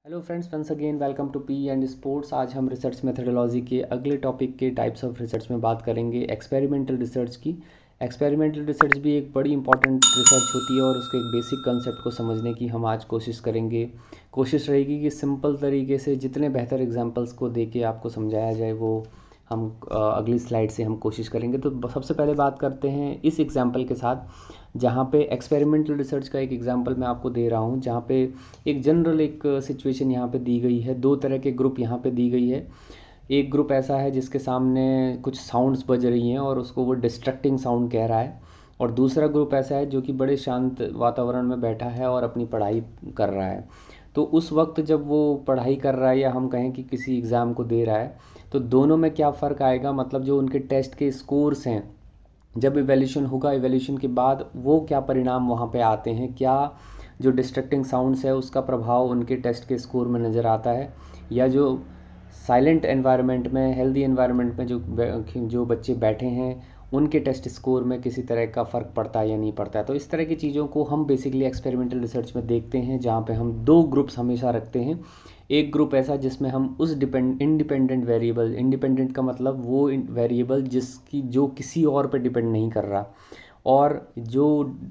Hello friends, once again welcome to P and sports. आज हम research methodology के अगले टॉपिक के टाइप्स ऑफ रिसर्च में बात करेंगे एक्सपेरिमेंटल रिसर्च की। एक्सपेरिमेंटल रिसर्च भी एक बड़ी इंपॉर्टेंट रिसर्च होती है और उसके एक बेसिक कंसेप्ट को समझने की हम आज कोशिश करेंगे। कोशिश रहेगी कि सिंपल तरीके से जितने बेहतर एग्जांपल्स को दे के आपको समझाया जाए वो हम अगली स्लाइड से हम कोशिश करेंगे। तो सबसे पहले बात करते हैं इस एग्जांपल के साथ, जहाँ पे एक्सपेरिमेंटल रिसर्च का एक एग्जांपल मैं आपको दे रहा हूँ, जहाँ पे एक जनरल एक सिचुएशन यहाँ पे दी गई है। दो तरह के ग्रुप यहाँ पे दी गई है। एक ग्रुप ऐसा है जिसके सामने कुछ साउंड्स बज रही हैं और उसको वो डिस्ट्रैक्टिंग साउंड कह रहा है, और दूसरा ग्रुप ऐसा है जो कि बड़े शांत वातावरण में बैठा है और अपनी पढ़ाई कर रहा है। तो उस वक्त जब वो पढ़ाई कर रहा है या हम कहें कि किसी एग्ज़ाम को दे रहा है, तो दोनों में क्या फ़र्क आएगा, मतलब जो उनके टेस्ट के स्कोर्स हैं, जब इवैल्यूएशन होगा, इवैल्यूएशन के बाद वो क्या परिणाम वहाँ पे आते हैं, क्या जो डिस्ट्रैक्टिंग साउंड्स है उसका प्रभाव उनके टेस्ट के स्कोर में नज़र आता है, या जो साइलेंट एनवायरनमेंट में, हेल्दी एनवायरनमेंट में जो बच्चे बैठे हैं उनके टेस्ट स्कोर में किसी तरह का फ़र्क पड़ता है या नहीं पड़ता है। तो इस तरह की चीज़ों को हम बेसिकली एक्सपेरिमेंटल रिसर्च में देखते हैं, जहाँ पे हम दो ग्रुप्स हमेशा रखते हैं। एक ग्रुप ऐसा जिसमें हम उस इंडिपेंडेंट वेरिएबल, इंडिपेंडेंट का मतलब वो वेरिएबल जिसकी जो किसी और पे डिपेंड नहीं कर रहा, और जो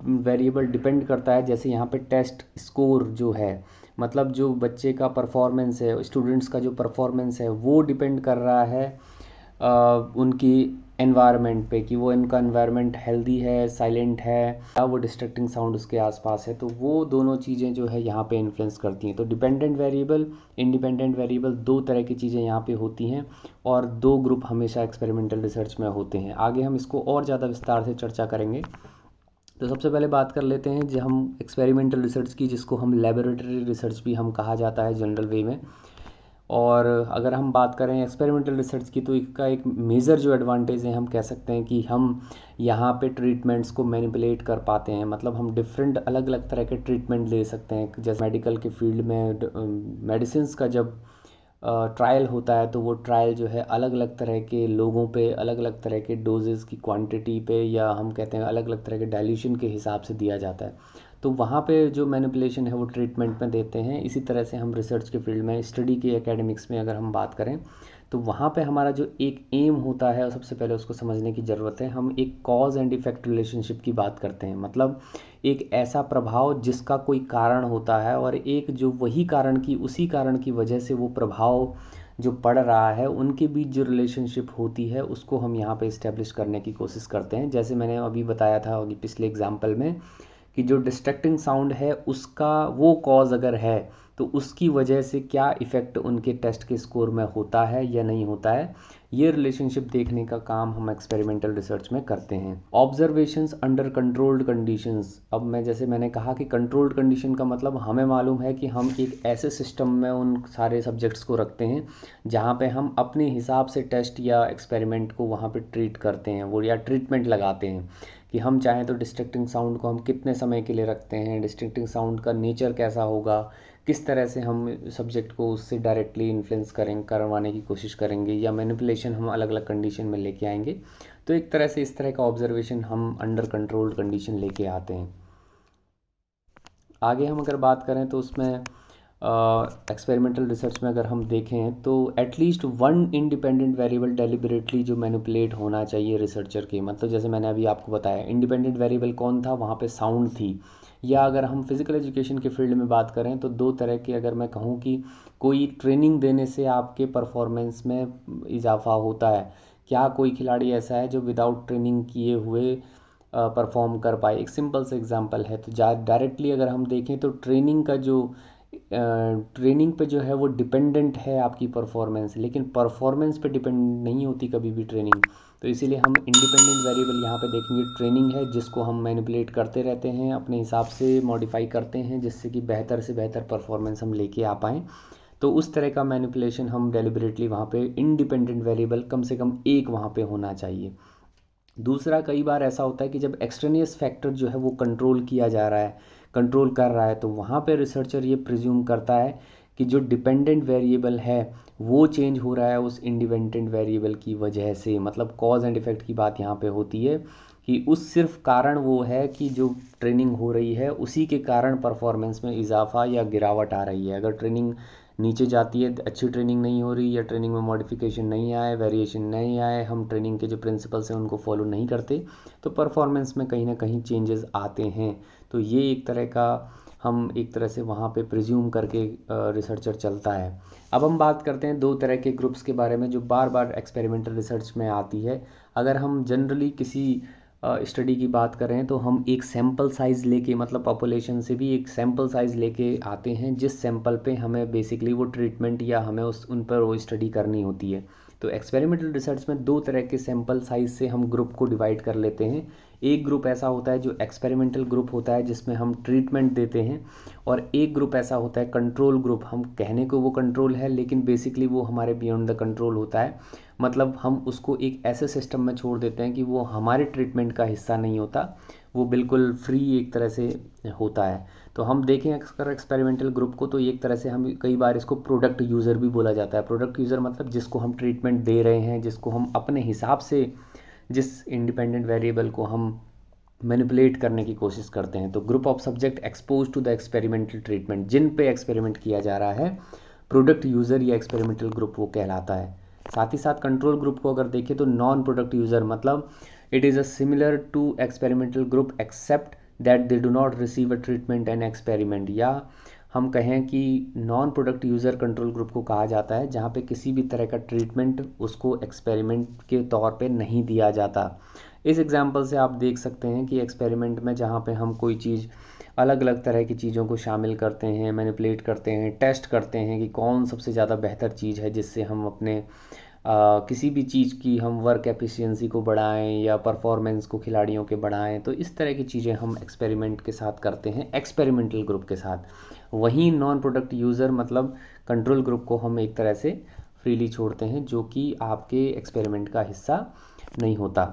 वेरिएबल डिपेंड करता है, जैसे यहाँ पे टेस्ट स्कोर जो है, मतलब जो बच्चे का परफॉर्मेंस है, स्टूडेंट्स का जो परफॉर्मेंस है वो डिपेंड कर रहा है उनकी एनवायरनमेंट पे, कि वो इनका एनवायरनमेंट हेल्दी है, साइलेंट है, या वो डिस्ट्रैक्टिंग साउंड उसके आसपास है। तो वो दोनों चीज़ें जो है यहाँ पे इन्फ्लुएंस करती हैं। तो डिपेंडेंट वेरिएबल, इंडिपेंडेंट वेरिएबल, दो तरह की चीज़ें यहाँ पे होती हैं, और दो ग्रुप हमेशा एक्सपेरिमेंटल रिसर्च में होते हैं। आगे हम इसको और ज़्यादा विस्तार से चर्चा करेंगे। तो सबसे पहले बात कर लेते हैं जो हम एक्सपेरिमेंटल रिसर्च की, जिसको हम लेबोरेटरी रिसर्च भी हम कहा जाता है जनरल वे में। और अगर हम बात करें एक्सपेरिमेंटल रिसर्च की, तो इसका एक मेजर जो एडवांटेज है, हम कह सकते हैं कि हम यहाँ पे ट्रीटमेंट्स को मैनिपुलेट कर पाते हैं। मतलब हम डिफरेंट अलग अलग तरह के ट्रीटमेंट ले सकते हैं। जैसे मेडिकल के फील्ड में मेडिसिन्स का जब ट्रायल होता है, तो वो ट्रायल जो है अलग अलग तरह के लोगों पे, अलग अलग तरह के डोजेज़ की क्वांटिटी पे, या हम कहते हैं अलग अलग तरह के डाइल्यूशन के हिसाब से दिया जाता है। तो वहाँ पे जो मैनिपुलेशन है वो ट्रीटमेंट में देते हैं। इसी तरह से हम रिसर्च के फील्ड में, स्टडी के एकेडमिक्स में अगर हम बात करें, तो वहाँ पे हमारा जो एक एम होता है, सबसे पहले उसको समझने की ज़रूरत है। हम एक कॉज एंड इफ़ेक्ट रिलेशनशिप की बात करते हैं, मतलब एक ऐसा प्रभाव जिसका कोई कारण होता है, और एक जो वही कारण की, उसी कारण की वजह से वो प्रभाव जो पड़ रहा है, उनके बीच जो रिलेशनशिप होती है उसको हम यहाँ पे इस्टेब्लिश करने की कोशिश करते हैं। जैसे मैंने अभी बताया था अभी पिछले एग्जाम्पल में, कि जो डिस्ट्रैक्टिंग साउंड है उसका वो कॉज अगर है, तो उसकी वजह से क्या इफ़ेक्ट उनके टेस्ट के स्कोर में होता है या नहीं होता है, ये रिलेशनशिप देखने का काम हम एक्सपेरिमेंटल रिसर्च में करते हैं। Observations under controlled conditions. अब जैसे मैंने कहा कि कंट्रोल्ड कंडीशन का मतलब हमें मालूम है कि हम एक ऐसे सिस्टम में उन सारे सब्जेक्ट्स को रखते हैं जहाँ पे हम अपने हिसाब से टेस्ट या एक्सपेरिमेंट को वहाँ पे ट्रीट करते हैं, वो या ट्रीटमेंट लगाते हैं। कि हम चाहें तो डिस्ट्रैक्टिंग साउंड को हम कितने समय के लिए रखते हैं, डिस्ट्रैक्टिंग साउंड का नेचर कैसा होगा, किस तरह से हम सब्जेक्ट को उससे डायरेक्टली इन्फ्लुएंस करवाने की कोशिश करेंगे, या मैनिपुलेशन हम अलग अलग कंडीशन में लेके आएंगे। तो एक तरह से इस तरह का ऑब्जर्वेशन हम अंडर कंट्रोल्ड कंडीशन लेके आते हैं। आगे हम अगर बात करें तो उसमें एक्सपेरिमेंटल रिसर्च में अगर हम देखें, तो at least one independent variable deliberately जो मैनिपुलेट होना चाहिए रिसर्चर के। मतलब जैसे मैंने अभी आपको बताया, इंडिपेंडेंट वेरिएबल कौन था, वहाँ पे साउंड थी। या अगर हम फिज़िकल एजुकेशन के फील्ड में बात करें, तो दो तरह के, अगर मैं कहूँ कि कोई ट्रेनिंग देने से आपके परफॉर्मेंस में इजाफा होता है, क्या कोई खिलाड़ी ऐसा है जो विदाउट ट्रेनिंग किए हुए परफॉर्म कर पाए। एक सिंपल से एग्जांपल है। तो डायरेक्टली अगर हम देखें तो ट्रेनिंग का जो ट्रेनिंग पे जो है वो डिपेंडेंट है आपकी परफॉर्मेंस, लेकिन परफॉर्मेंस पे डिपेंड नहीं होती कभी भी ट्रेनिंग। तो इसीलिए हम इंडिपेंडेंट वेरिएबल यहाँ पे देखेंगे ट्रेनिंग है, जिसको हम मैनिपुलेट करते रहते हैं, अपने हिसाब से मॉडिफाई करते हैं, जिससे कि बेहतर से बेहतर परफॉर्मेंस हम लेके आ पाएँ। तो उस तरह का मैनिपुलेशन हम डेलिबरेटली वहाँ पे इंडिपेंडेंट वेरिएबल कम से कम एक वहाँ पे होना चाहिए। दूसरा, कई बार ऐसा होता है कि जब एक्सट्रेनियस फैक्टर जो है वो कंट्रोल किया जा रहा है, कंट्रोल कर रहा है, तो वहाँ पे रिसर्चर ये प्रिज्यूम करता है कि जो डिपेंडेंट वेरिएबल है वो चेंज हो रहा है उस इंडिपेंडेंट वेरिएबल की वजह से। मतलब कॉज एंड इफ़ेक्ट की बात यहाँ पे होती है कि उस सिर्फ कारण वो है कि जो ट्रेनिंग हो रही है उसी के कारण परफॉर्मेंस में इजाफा या गिरावट आ रही है। अगर ट्रेनिंग नीचे जाती है, अच्छी ट्रेनिंग नहीं हो रही या ट्रेनिंग में मॉडिफिकेशन नहीं आए, वेरिएशन नहीं आए, हम ट्रेनिंग के जो प्रिंसिपल्स हैं उनको फॉलो नहीं करते, तो परफॉर्मेंस में कहीं ना कहीं चेंजेस आते हैं। तो ये एक तरह का हम एक तरह से वहाँ पे प्रिज्यूम करके रिसर्चर चलता है। अब हम बात करते हैं दो तरह के ग्रुप्स के बारे में जो बार बार एक्सपेरिमेंटल रिसर्च में आती है। अगर हम जनरली किसी स्टडी की बात करें तो हम एक सैम्पल साइज़ लेके, मतलब पॉपुलेशन से भी एक सैम्पल साइज़ लेके आते हैं, जिस सैम्पल पे हमें बेसिकली वो ट्रीटमेंट या हमें उन पर वो स्टडी करनी होती है। तो एक्सपेरिमेंटल रिसर्च में दो तरह के सैम्पल साइज़ से हम ग्रुप को डिवाइड कर लेते हैं। एक ग्रुप ऐसा होता है जो एक्सपेरिमेंटल ग्रुप होता है जिसमें हम ट्रीटमेंट देते हैं, और एक ग्रुप ऐसा होता है कंट्रोल ग्रुप। हम कहने को वो कंट्रोल है लेकिन बेसिकली वो हमारे बियॉन्ड द कंट्रोल होता है। मतलब हम उसको एक ऐसे सिस्टम में छोड़ देते हैं कि वो हमारे ट्रीटमेंट का हिस्सा नहीं होता, वो बिल्कुल फ्री एक तरह से होता है। तो हम देखें अक्सर एक्सपेरिमेंटल ग्रुप को तो एक तरह से हम कई बार इसको प्रोडक्ट यूज़र भी बोला जाता है। प्रोडक्ट यूज़र मतलब जिसको हम ट्रीटमेंट दे रहे हैं, जिसको हम अपने हिसाब से जिस इंडिपेंडेंट वेरिएबल को हम मैनिपुलेट करने की कोशिश करते हैं। तो group of subject expose to the experimental treatment, जिन पे एक्सपेरिमेंट किया जा रहा है, प्रोडक्ट यूज़र या एक्सपेरिमेंटल ग्रुप वो कहलाता है। साथ ही साथ कंट्रोल ग्रुप को अगर देखें तो नॉन प्रोडक्ट यूज़र, मतलब it is a similar to experimental group except that they do not receive a treatment and experiment, या हम कहें कि non product user control group को कहा जाता है जहाँ पे किसी भी तरह का ट्रीटमेंट उसको एक्सपेरिमेंट के तौर पे नहीं दिया जाता। इस एग्जांपल से आप देख सकते हैं कि एक्सपेरिमेंट में जहाँ पे हम कोई चीज़, अलग अलग तरह की चीज़ों को शामिल करते हैं, मैनिपुलेट करते हैं, टेस्ट करते हैं कि कौन सबसे ज़्यादा बेहतर चीज़ है जिससे हम अपने किसी भी चीज़ की हम वर्क एफिशिएंसी को बढ़ाएं या परफॉर्मेंस को खिलाड़ियों के बढ़ाएं। तो इस तरह की चीज़ें हम एक्सपेरिमेंट के साथ करते हैं, एक्सपेरिमेंटल ग्रुप के साथ। वहीं नॉन प्रोडक्ट यूज़र मतलब कंट्रोल ग्रुप को हम एक तरह से फ्रीली छोड़ते हैं, जो कि आपके एक्सपेरिमेंट का हिस्सा नहीं होता।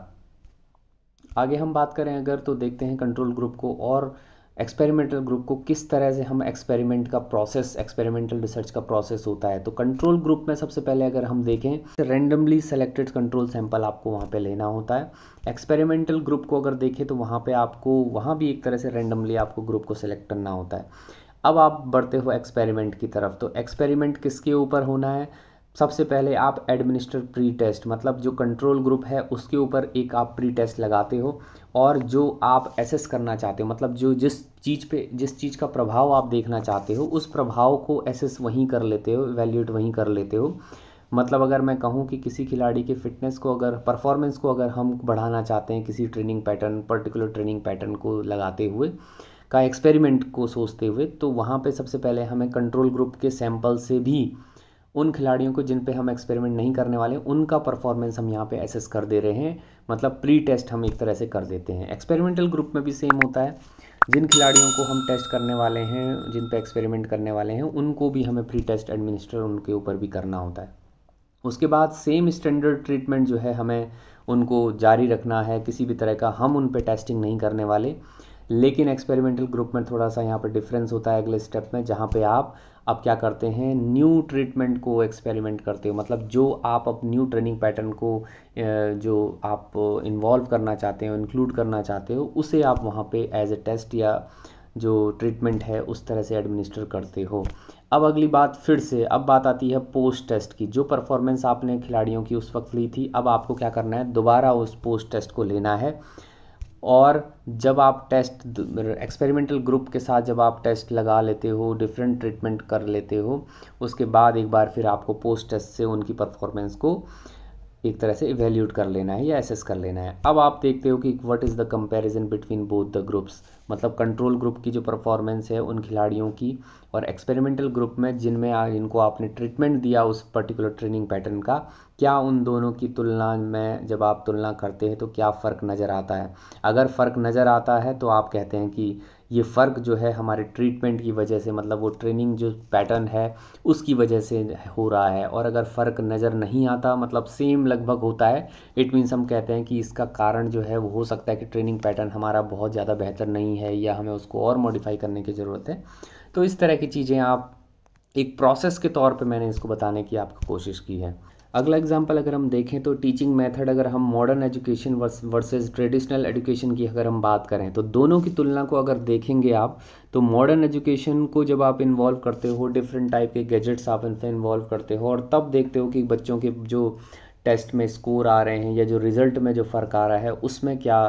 आगे हम बात करें अगर तो देखते हैं कंट्रोल ग्रुप को और एक्सपेरिमेंटल ग्रुप को किस तरह से हम एक्सपेरिमेंट का प्रोसेस, एक्सपेरिमेंटल रिसर्च का प्रोसेस होता है। तो कंट्रोल ग्रुप में सबसे पहले अगर हम देखें, रैंडमली सेलेक्टेड कंट्रोल सैंपल आपको वहाँ पे लेना होता है। एक्सपेरिमेंटल ग्रुप को अगर देखें तो वहाँ पे आपको, वहाँ भी एक तरह से रैंडमली आपको ग्रुप को सिलेक्ट करना होता है। अब आप बढ़ते हो एक्सपेरिमेंट की तरफ। तो एक्सपेरिमेंट किसके ऊपर होना है? सबसे पहले आप एडमिनिस्टर प्री टेस्ट, मतलब जो कंट्रोल ग्रुप है उसके ऊपर एक आप प्री टेस्ट लगाते हो, और जो आप एसेस करना चाहते हो, मतलब जो जिस चीज़ का प्रभाव आप देखना चाहते हो उस प्रभाव को एसेस वहीं कर लेते हो, इवैल्यूएट वहीं कर लेते हो। मतलब अगर मैं कहूँ कि किसी खिलाड़ी के फिटनेस को, अगर परफॉर्मेंस को अगर हम बढ़ाना चाहते हैं किसी training pattern, particular training pattern को लगाते हुए का एक्सपेरिमेंट को सोचते हुए, तो वहाँ पे सबसे पहले हमें कंट्रोल ग्रुप के सैंपल से भी उन खिलाड़ियों को जिन पे हम एक्सपेरिमेंट नहीं करने वाले उनका परफॉर्मेंस हम यहाँ पे एसेस कर दे रहे हैं, मतलब प्री टेस्ट हम एक तरह से कर देते हैं। एक्सपेरिमेंटल ग्रुप में भी सेम होता है, जिन खिलाड़ियों को हम टेस्ट करने वाले हैं, जिन पे एक्सपेरिमेंट करने वाले हैं, उनको भी हमें प्री टेस्ट एडमिनिस्टर उनके ऊपर भी करना होता है। उसके बाद सेम स्टैंडर्ड ट्रीटमेंट जो है हमें उनको जारी रखना है, किसी भी तरह का हम उन पे टेस्टिंग नहीं करने वाले। लेकिन एक्सपेरिमेंटल ग्रुप में थोड़ा सा यहाँ पर डिफरेंस होता है अगले स्टेप में, जहाँ पे आप अब क्या करते हैं, न्यू ट्रीटमेंट को एक्सपेरिमेंट करते हो। मतलब जो आप अब न्यू ट्रेनिंग पैटर्न को जो आप इन्वॉल्व करना चाहते हो, इंक्लूड करना चाहते हो, उसे आप वहाँ पे एज ए टेस्ट या जो ट्रीटमेंट है उस तरह से एडमिनिस्टर करते हो। अब अगली बात फिर से, अब बात आती है पोस्ट टेस्ट की। जो परफॉर्मेंस आपने खिलाड़ियों की उस वक्त ली थी, अब आपको क्या करना है, दोबारा उस पोस्ट टेस्ट को लेना है। और जब आप टेस्ट एक्सपेरिमेंटल ग्रुप के साथ जब आप टेस्ट लगा लेते हो, डिफरेंट ट्रीटमेंट कर लेते हो, उसके बाद एक बार फिर आपको पोस्ट टेस्ट से उनकी परफॉर्मेंस को एक तरह से इवेल्यूट कर लेना है या एसेस कर लेना है। अब आप देखते हो कि what is the comparison between both the groups, मतलब कंट्रोल ग्रुप की जो परफॉर्मेंस है उन खिलाड़ियों की और एक्सपेरिमेंटल ग्रुप में जिनको आपने ट्रीटमेंट दिया उस पर्टिकुलर ट्रेनिंग पैटर्न का, क्या उन दोनों की तुलना में जब आप तुलना करते हैं तो क्या फ़र्क नज़र आता है। अगर फ़र्क नज़र आता है तो आप कहते हैं कि ये फ़र्क जो है हमारे ट्रीटमेंट की वजह से, मतलब वो ट्रेनिंग जो पैटर्न है उसकी वजह से हो रहा है। और अगर फ़र्क नज़र नहीं आता, मतलब सेम लगभग होता है, इट मीन्स हम कहते हैं कि इसका कारण जो है वो हो सकता है कि ट्रेनिंग पैटर्न हमारा बहुत ज़्यादा बेहतर नहीं है या हमें उसको और मॉडिफाई करने की ज़रूरत है। तो इस तरह की चीज़ें आप एक प्रोसेस के तौर पे मैंने इसको बताने की आपको कोशिश की है। अगला एग्जांपल अगर हम देखें तो टीचिंग मेथड, अगर हम modern education versus traditional education की अगर हम बात करें तो दोनों की तुलना को अगर देखेंगे आप, तो मॉडर्न एजुकेशन को जब आप इन्वॉल्व करते हो, डिफरेंट टाइप के गैजेट्स आप इनसे इन्वॉल्व करते हो और तब देखते हो कि बच्चों के जो टेस्ट में स्कोर आ रहे हैं या जो रिज़ल्ट में जो फ़र्क आ रहा है उसमें क्या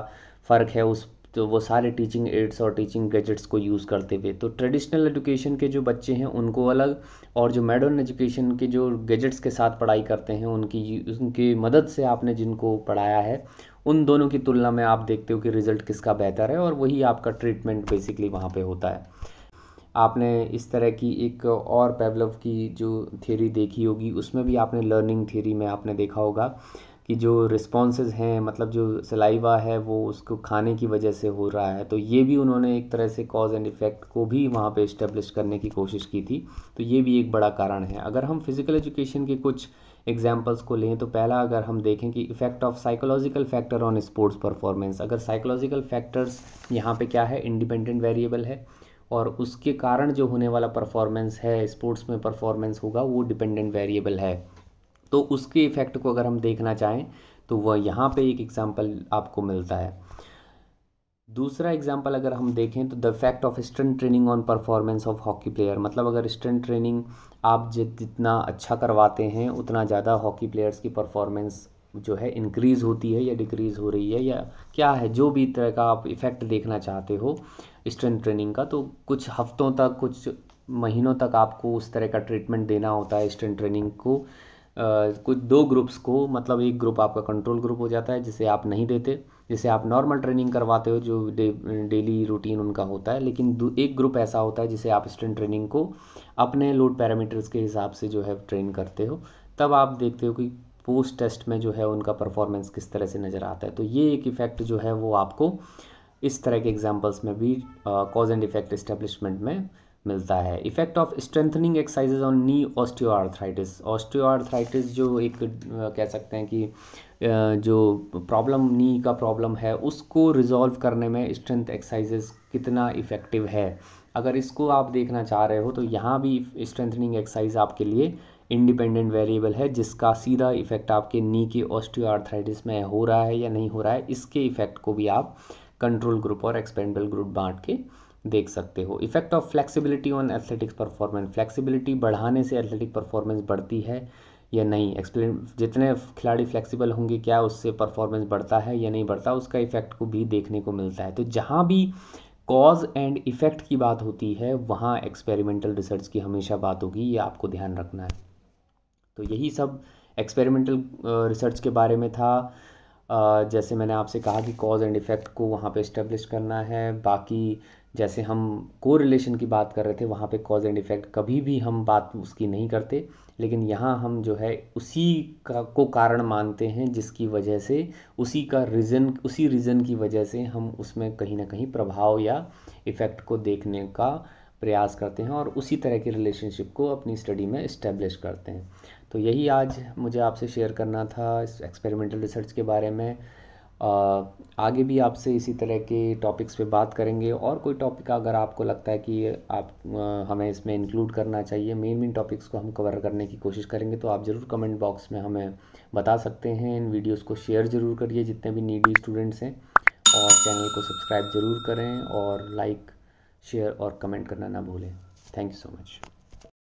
फ़र्क है, उस तो वो सारे टीचिंग एड्स और टीचिंग गैजेट्स को यूज़ करते हुए। तो ट्रेडिशनल एजुकेशन के जो बच्चे हैं उनको अलग, और जो मॉडर्न एजुकेशन के जो गैजेट्स के साथ पढ़ाई करते हैं उनकी मदद से आपने जिनको पढ़ाया है, उन दोनों की तुलना में आप देखते हो कि रिज़ल्ट किसका बेहतर है, और वही आपका ट्रीटमेंट बेसिकली वहाँ पे होता है। आपने इस तरह की एक और पेवलोव की जो थ्योरी देखी होगी, उसमें भी आपने लर्निंग थ्योरी में आपने देखा होगा कि जो रिस्पॉन्सेज हैं, मतलब जो सलाइवा है वो उसको खाने की वजह से हो रहा है, तो ये भी उन्होंने एक तरह से कॉज एंड इफ़ेक्ट को भी वहाँ पे इस्टेब्लिश करने की कोशिश की थी। तो ये भी एक बड़ा कारण है। अगर हम फिज़िकल एजुकेशन के कुछ एग्जाम्पल्स को लें तो पहला अगर हम देखें कि effect of psychological factor on sports performance. अगर साइकोलॉजिकल फैक्टर्स यहाँ पे क्या है, इंडिपेंडेंट वेरिएबल है, और उसके कारण जो होने वाला परफॉर्मेंस है, स्पोर्ट्स में परफॉर्मेंस होगा, वो डिपेंडेंट वेरिएबल है। तो उसके इफ़ेक्ट को अगर हम देखना चाहें तो वह यहाँ पे एक एग्जांपल आपको मिलता है। दूसरा एग्जांपल अगर हम देखें तो the effect of strength training on performance of hockey player. मतलब अगर स्ट्रेंथ ट्रेनिंग आप जितना अच्छा करवाते हैं उतना ज़्यादा हॉकी प्लेयर्स की परफॉर्मेंस जो है इंक्रीज़ होती है या डिक्रीज़ हो रही है, या क्या है, जो भी तरह का आप इफ़ेक्ट देखना चाहते हो स्ट्रेंथ ट्रेनिंग का, तो कुछ हफ्तों तक, कुछ महीनों तक आपको उस तरह का ट्रीटमेंट देना होता है स्ट्रेंथ ट्रेनिंग को। कुछ दो ग्रुप्स को, मतलब एक ग्रुप आपका कंट्रोल ग्रुप हो जाता है जिसे आप नहीं देते, जिसे आप नॉर्मल ट्रेनिंग करवाते हो जो डेली रूटीन उनका होता है, लेकिन एक ग्रुप ऐसा होता है जिसे आप स्ट्रेंथ ट्रेनिंग को अपने लोड पैरामीटर्स के हिसाब से जो है ट्रेन करते हो। तब आप देखते हो कि पोस्ट टेस्ट में जो है उनका परफॉर्मेंस किस तरह से नज़र आता है। तो ये एक इफ़ेक्ट जो है वो आपको इस तरह के एग्जांपल्स में भी कॉज एंड इफेक्ट इस्टेब्लिशमेंट में मिलता है। Effect of strengthening exercises on knee osteoarthritis. Osteoarthritis जो एक कह सकते हैं कि जो प्रॉब्लम, नी का प्रॉब्लम है, उसको रिजॉल्व करने में स्ट्रेंथ एक्सरसाइजेज कितना इफ़ेक्टिव है, अगर इसको आप देखना चाह रहे हो तो यहाँ भी स्ट्रेंथनिंग एक्सरसाइज आपके लिए इंडिपेंडेंट वेरिएबल है, जिसका सीधा इफेक्ट आपके नी के ऑस्टियोआर्थराइटिस में हो रहा है या नहीं हो रहा है, इसके इफेक्ट को भी आप कंट्रोल ग्रुप और एक्सपेरिमेंटल ग्रुप बांट के देख सकते हो। Effect of flexibility on athletics performance. Flexibility बढ़ाने से एथलेटिक परफॉर्मेंस बढ़ती है या नहीं, जितने खिलाड़ी फ्लेक्सिबल होंगे क्या उससे परफॉर्मेंस बढ़ता है या नहीं बढ़ता, उसका इफेक्ट को भी देखने को मिलता है। तो जहाँ भी कॉज एंड इफ़ेक्ट की बात होती है वहाँ एक्सपेरिमेंटल रिसर्च की हमेशा बात होगी, ये आपको ध्यान रखना है। तो यही सब एक्सपेरिमेंटल रिसर्च के बारे में था। जैसे मैंने आपसे कहा कि कॉज एंड इफ़ेक्ट को वहाँ पे इस्टेब्लिश करना है। बाकी जैसे हम कोरिलेशन की बात कर रहे थे, वहाँ पे कॉज एंड इफ़ेक्ट कभी भी हम बात उसकी नहीं करते, लेकिन यहाँ हम जो है उसी का को कारण मानते हैं जिसकी वजह से, उसी रीज़न की वजह से हम उसमें कहीं ना कहीं प्रभाव या इफ़ेक्ट को देखने का प्रयास करते हैं और उसी तरह के रिलेशनशिप को अपनी स्टडी में इस्टेब्लिश करते हैं। तो यही आज मुझे आपसे शेयर करना था इस एक्सपेरिमेंटल रिसर्च के बारे में। आगे भी आपसे इसी तरह के टॉपिक्स पे बात करेंगे, और कोई टॉपिक अगर आपको लगता है कि आप हमें इसमें इंक्लूड करना चाहिए, मेन टॉपिक्स को हम कवर करने की कोशिश करेंगे, तो आप ज़रूर कमेंट बॉक्स में हमें बता सकते हैं। इन वीडियोस को शेयर ज़रूर करिए जितने भी नीडी स्टूडेंट्स हैं, और चैनल को सब्सक्राइब ज़रूर करें, और लाइक, शेयर और कमेंट करना ना भूलें। Thank you so much.